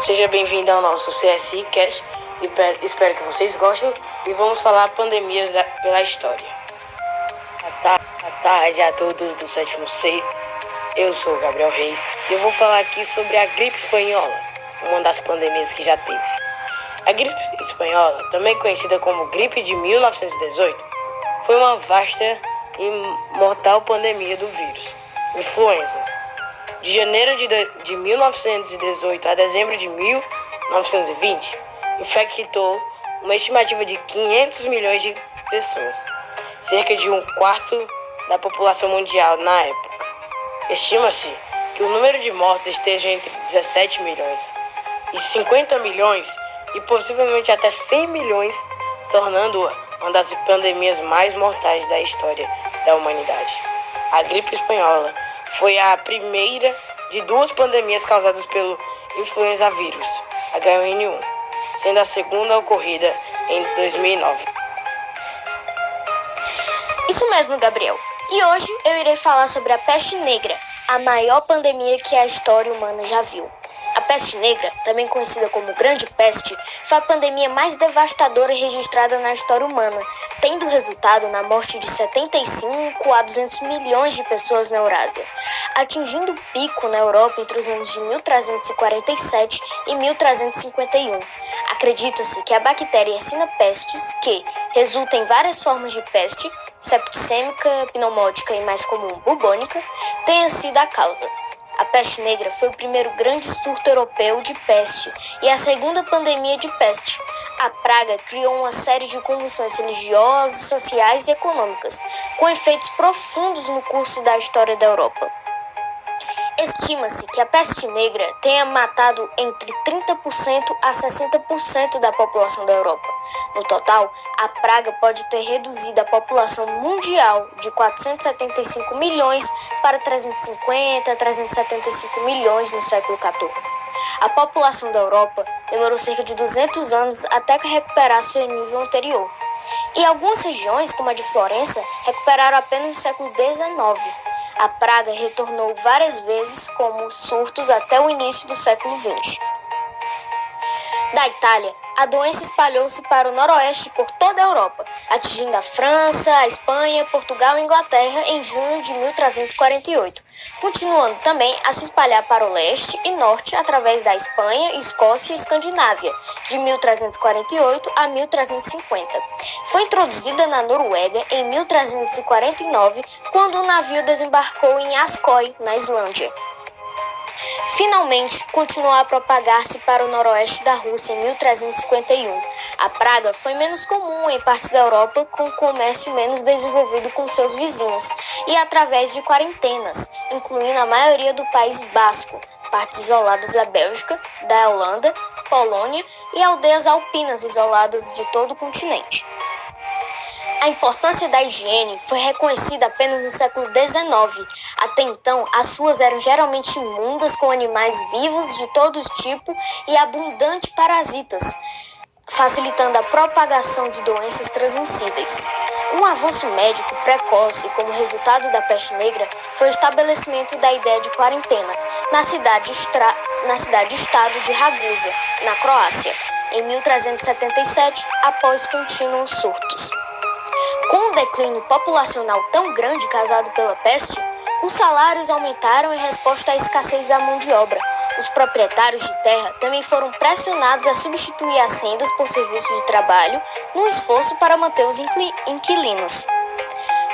Seja bem-vindo ao nosso CSI Cast. Espero que vocês gostem e vamos falar pandemias pela história. Boa tarde a todos do 7º C. Eu sou Gabriel Reis e eu vou falar aqui sobre a gripe espanhola, uma das pandemias que já teve. A gripe espanhola, também conhecida como gripe de 1918, foi uma vasta e mortal pandemia do vírus influenza. De janeiro de 1918 a dezembro de 1920, infectou uma estimativa de 500 milhões de pessoas, cerca de 1/4 da população mundial na época. Estima-se que o número de mortes esteja entre 17 milhões e 50 milhões e possivelmente até 100 milhões, tornando-a uma das pandemias mais mortais da história da humanidade. A gripe espanhola foi a primeira de duas pandemias causadas pelo influenza vírus H1N1, sendo a segunda ocorrida em 2009. Isso mesmo, Gabriel. E hoje eu irei falar sobre a peste negra, a maior pandemia que a história humana já viu. A peste negra, também conhecida como Grande Peste, foi a pandemia mais devastadora registrada na história humana, tendo resultado na morte de 75 a 200 milhões de pessoas na Eurásia, atingindo o pico na Europa entre os anos de 1347 e 1351. Acredita-se que a bactéria Yersinia pestis, que resulta em várias formas de peste, septicêmica, pneumótica e mais comum bubônica, tenha sido a causa. A peste negra foi o primeiro grande surto europeu de peste e a segunda pandemia de peste. A praga criou uma série de convulsões religiosas, sociais e econômicas, com efeitos profundos no curso da história da Europa. Estima-se que a peste negra tenha matado entre 30% a 60% da população da Europa. No total, a praga pode ter reduzido a população mundial de 475 milhões para 350 a 375 milhões no século XIV. A população da Europa demorou cerca de 200 anos até recuperar seu nível anterior. E algumas regiões, como a de Florença, recuperaram apenas no século XIX. A praga retornou várias vezes como surtos até o início do século XX. Da Itália, a doença espalhou-se para o noroeste por toda a Europa, atingindo a França, a Espanha, Portugal e Inglaterra em junho de 1348, continuando também a se espalhar para o leste e norte através da Espanha, Escócia e Escandinávia, de 1348 a 1350. Foi introduzida na Noruega em 1349, quando um navio desembarcou em Askøy, na Islândia. Finalmente, continuou a propagar-se para o noroeste da Rússia em 1351. A praga foi menos comum em partes da Europa com comércio menos desenvolvido com seus vizinhos e através de quarentenas, incluindo a maioria do País Basco, partes isoladas da Bélgica, da Holanda, Polônia e aldeias alpinas isoladas de todo o continente. A importância da higiene foi reconhecida apenas no século XIX. Até então, as ruas eram geralmente imundas com animais vivos de todo tipo e abundantes parasitas, facilitando a propagação de doenças transmissíveis. Um avanço médico precoce como resultado da peste negra foi o estabelecimento da ideia de quarentena na cidade-estado de Ragusa, na Croácia, em 1377, após contínuos surtos. Com um declínio populacional tão grande causado pela peste, os salários aumentaram em resposta à escassez da mão de obra. Os proprietários de terra também foram pressionados a substituir as rendas por serviços de trabalho num esforço para manter os inquilinos.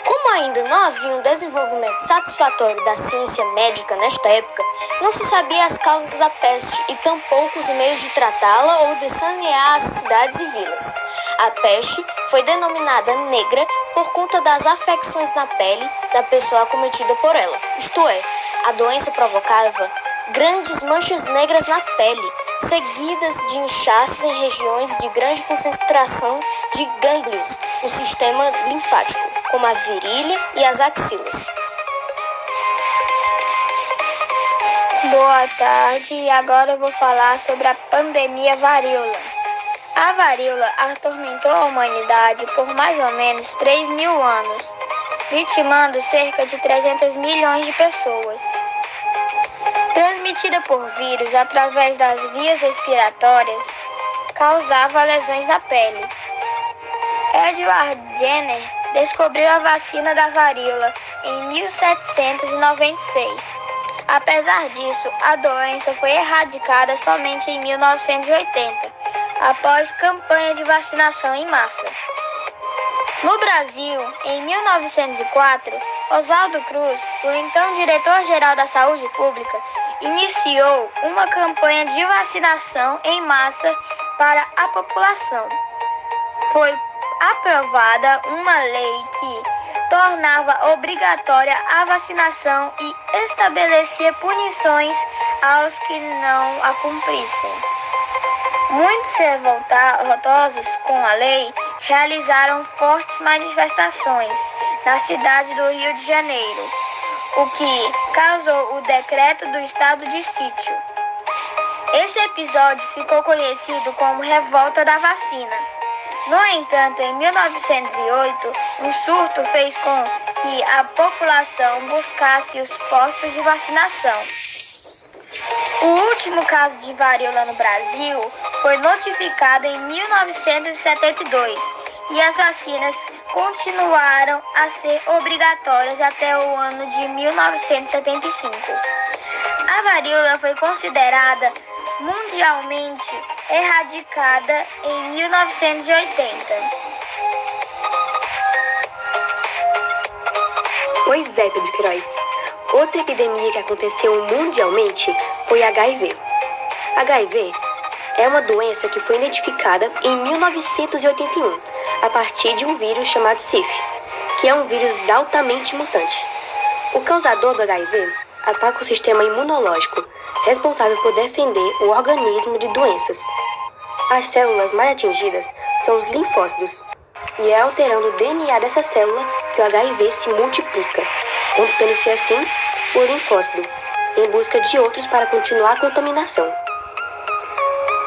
Como ainda não havia um desenvolvimento satisfatório da ciência médica nesta época, não se sabia as causas da peste e tampouco os meios de tratá-la ou de sanear as cidades e vilas. A peste foi denominada negra por conta das afecções na pele da pessoa acometida por ela, isto é, a doença provocava grandes manchas negras na pele, seguidas de inchaços em regiões de grande concentração de gânglios no sistema linfático, como a virilha e as axilas. Boa tarde, e agora eu vou falar sobre a pandemia varíola. A varíola atormentou a humanidade por mais ou menos 3.000 anos, vitimando cerca de 300 milhões de pessoas. transmitida por vírus através das vias respiratórias, causava lesões na pele. Edward Jenner descobriu a vacina da varíola em 1796. Apesar disso, a doença foi erradicada somente em 1980, após campanha de vacinação em massa. No Brasil, em 1904, Oswaldo Cruz, o então diretor-geral da Saúde Pública, iniciou uma campanha de vacinação em massa para a população. Foi aprovada uma lei que tornava obrigatória a vacinação e estabelecia punições aos que não a cumprissem. Muitos revoltosos com a lei realizaram fortes manifestações na cidade do Rio de Janeiro, o que causou o decreto do estado de sítio. Esse episódio ficou conhecido como Revolta da Vacina. No entanto, em 1908, um surto fez com que a população buscasse os postos de vacinação. O último caso de varíola no Brasil foi notificado em 1972 e as vacinas continuaram a ser obrigatórias até o ano de 1975. A varíola foi considerada mundialmente erradicada em 1980. Pois é, Pedro Queiroz. Outra epidemia que aconteceu mundialmente foi HIV. HIV é uma doença que foi identificada em 1981, a partir de um vírus chamado SIF, que é um vírus altamente mutante. O causador do HIV ataca o sistema imunológico, responsável por defender o organismo de doenças. As células mais atingidas são os linfócitos, e é alterando o DNA dessa célula que o HIV se multiplica, rompendo-se assim o linfócito, em busca de outros para continuar a contaminação.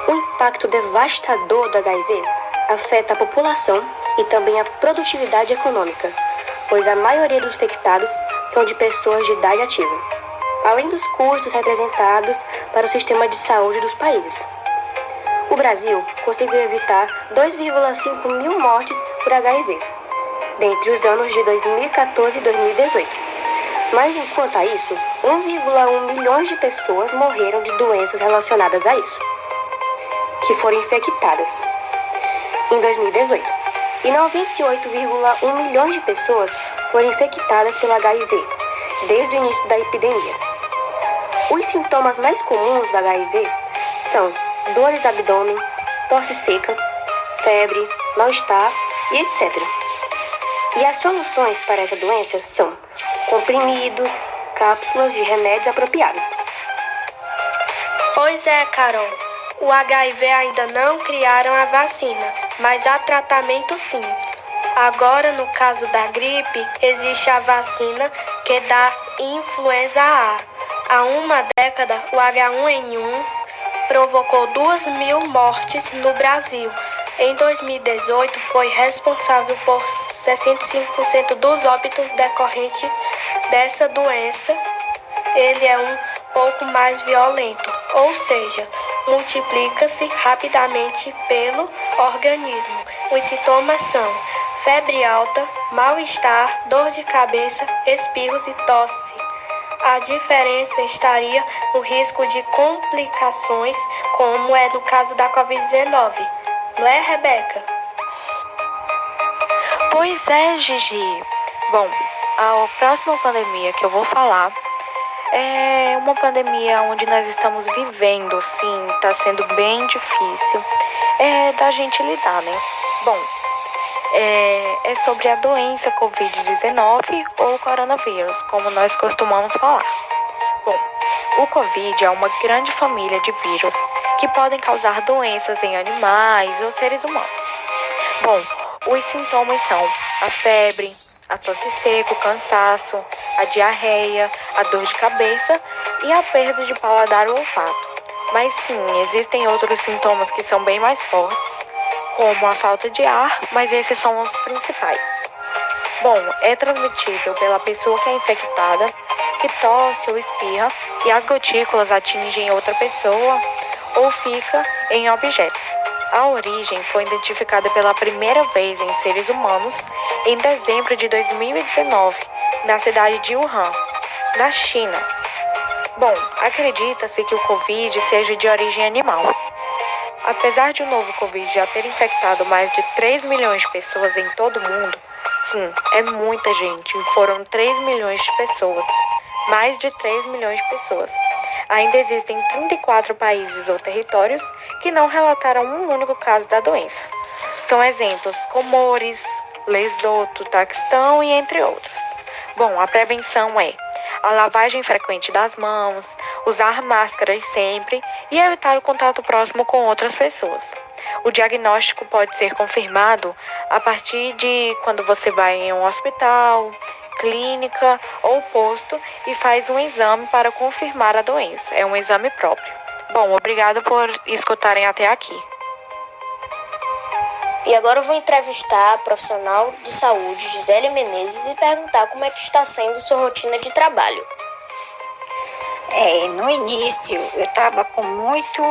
O impacto devastador do HIV afeta a população e também a produtividade econômica, pois a maioria dos infectados são de pessoas de idade ativa, além dos custos representados para o sistema de saúde dos países. O Brasil conseguiu evitar 2,5 mil mortes por HIV, dentre os anos de 2014 e 2018. Mas, enquanto a isso, 1,1 milhões de pessoas morreram de doenças relacionadas a isso, que foram infectadas em 2018. E 98,1 milhões de pessoas foram infectadas pelo HIV desde o início da epidemia. Os sintomas mais comuns do HIV são dores do abdômen, tosse seca, febre, mal-estar e etc. E as soluções para essa doença são comprimidos, cápsulas de remédios apropriados. Pois é, Carol. O HIV ainda não criaram a vacina, mas há tratamento sim. Agora, no caso da gripe, existe a vacina que dá influenza A. Há uma década, o H1N1 provocou 2.000 mortes no Brasil. Em 2018, foi responsável por 65% dos óbitos decorrentes dessa doença. Ele é um pouco mais violento, ou seja, multiplica-se rapidamente pelo organismo. Os sintomas são febre alta, mal-estar, dor de cabeça, espirros e tosse. A diferença estaria no risco de complicações, como é no caso da Covid-19. Não é, Rebeca? Pois é, Gigi. Bom, a próxima pandemia que eu vou falar é uma pandemia onde nós estamos vivendo, sim, está sendo bem difícil da gente lidar, né? Bom, é sobre a doença Covid-19 ou coronavírus, como nós costumamos falar. Bom, o Covid é uma grande família de vírus que podem causar doenças em animais ou seres humanos. Bom, os sintomas são a febre, a tosse seca, o cansaço, a diarreia, a dor de cabeça e a perda de paladar ou olfato. Mas sim, existem outros sintomas que são bem mais fortes, como a falta de ar, mas esses são os principais. Bom, é transmitível pela pessoa que é infectada que tosse ou espirra e as gotículas atingem outra pessoa ou fica em objetos. A origem foi identificada pela primeira vez em seres humanos em dezembro de 2019, na cidade de Wuhan, na China. Bom, acredita-se que o Covid seja de origem animal. Apesar de o novo Covid já ter infectado mais de 3 milhões de pessoas em todo o mundo, sim, é muita gente, foram 3 milhões de pessoas, mais de 3 milhões de pessoas. Ainda existem 34 países ou territórios que não relataram um único caso da doença. São exemplos Comores, Lesoto, Taquistão e entre outros. Bom, a prevenção é a lavagem frequente das mãos, usar máscaras sempre e evitar o contato próximo com outras pessoas. O diagnóstico pode ser confirmado a partir de quando você vai em um hospital, clínica ou posto e faz um exame para confirmar a doença. É um exame próprio. Bom, obrigado por escutarem até aqui. E agora eu vou entrevistar a profissional de saúde, Gisele Menezes, e perguntar como é que está sendo sua rotina de trabalho. No início eu estava com muito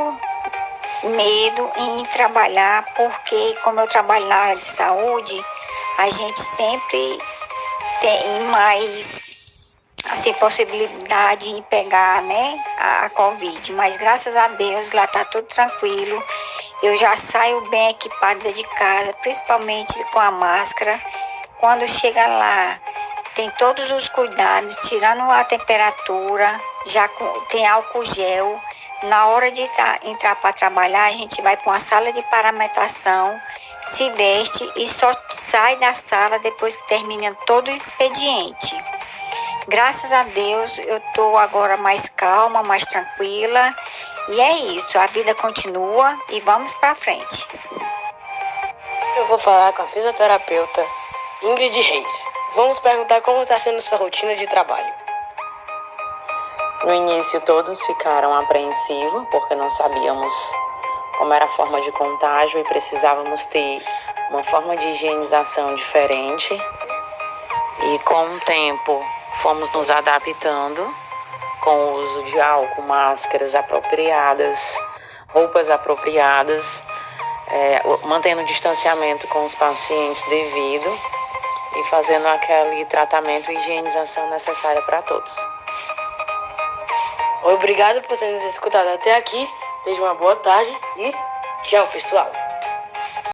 medo em trabalhar, porque como eu trabalho na área de saúde, a gente sempre tem mais possibilidade de pegar, a Covid. Mas graças a Deus lá está tudo tranquilo. Eu já saio bem equipada de casa, principalmente com a máscara. Quando chega lá, tem todos os cuidados, tirando a temperatura, já tem álcool gel. Na hora de entrar para trabalhar, a gente vai para uma sala de paramentação, se veste e só sai da sala depois que termina todo o expediente. Graças a Deus, eu estou agora mais calma, mais tranquila. E é isso, a vida continua e vamos para frente. Eu vou falar com a fisioterapeuta Ingrid Reis. Vamos perguntar como está sendo sua rotina de trabalho. No início todos ficaram apreensivos porque não sabíamos como era a forma de contágio e precisávamos ter uma forma de higienização diferente. E com o tempo fomos nos adaptando com o uso de álcool, máscaras apropriadas, roupas apropriadas, mantendo o distanciamento com os pacientes devido e fazendo aquele tratamento e higienização necessária para todos. Obrigado por ter nos escutado até aqui. Desejo uma boa tarde e tchau, pessoal.